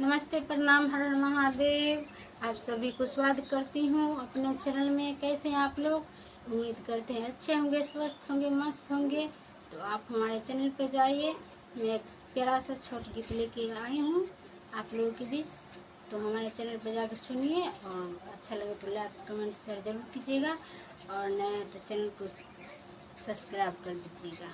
नमस्ते, प्रणाम, हर हर महादेव। आप सभी को स्वागत करती हूँ अपने चैनल में। कैसे हैं आप लोग? उम्मीद करते हैं अच्छे होंगे, स्वस्थ होंगे, मस्त होंगे। तो आप हमारे चैनल पर जाइए। मैं एक प्यारा सा छोटा गीत लेके आई हूँ आप लोगों के बीच। तो हमारे चैनल पर जाकर सुनिए और अच्छा लगे तो लाइक कमेंट शेयर जरूर कीजिएगा, और नए तो चैनल को सब्सक्राइब कर दीजिएगा।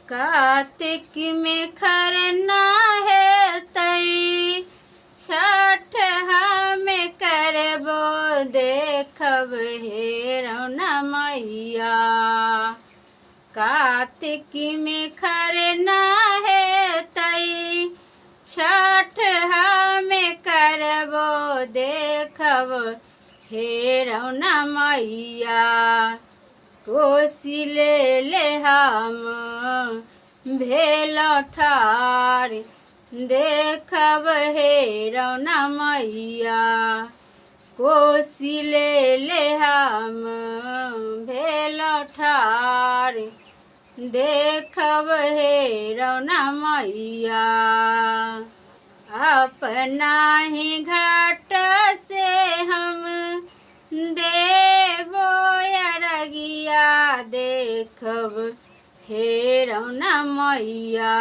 कार्तिक में खरना है तई, छठ हमें करबो देखब हे रौना मैया। कार्तिक में खरना है तई, छठ हमें करबो देखब हे रौना मैया। कोसी ले हम भेल ठार देखब हे रौना मैया। कोसी ले हम भेल ठार देखब हे रौना मैया। अपना ही घाट से हम देवो अरगिया देखब हे रौना मैया।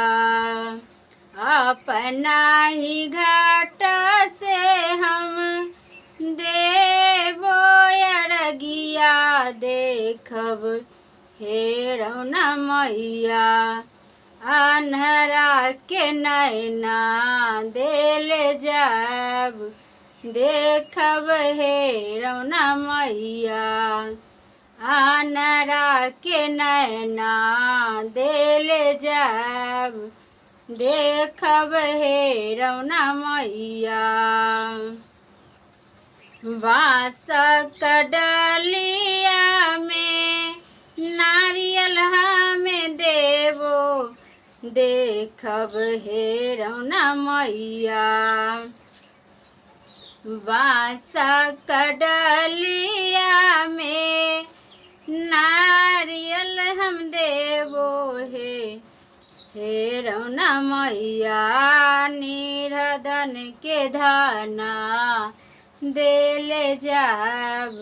अपना ही घाट से हम देवो अरगिया देखब हे रौना मैया। अन्हरा के नैना देले जाब देखब हे रौना मैया। अन्हरा के नैना देले जाब देखब हे रौना मैया। बाँस डलिया में नारियल हमें देवो देखब हे रौना मैया। बाँस डलिया में नारियल हम देवो हे रौना मैया। निर्धन के धाना देले जाब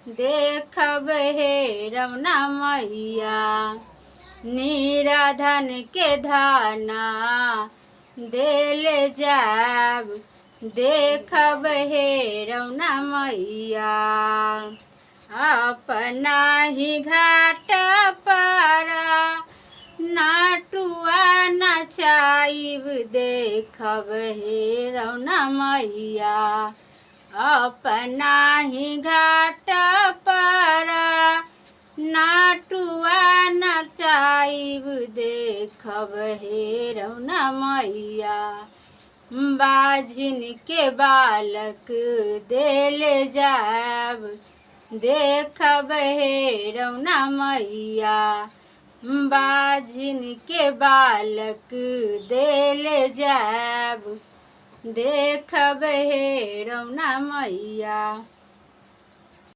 देखब हे रौना मैया। निर्धन के धाना देले जाब देखब हे रौना मैया। अपना ही घाट पर नाटुआ नचाइब देखब हे रौना मैया। अपना ही घाट पर नाटुआ नचाइब देखब हे रौना मैया। बाजिन के बालक देले जाब देखब हे रौना मैया। बाजिन के बालक देले जाब देखब हे रौना मैया।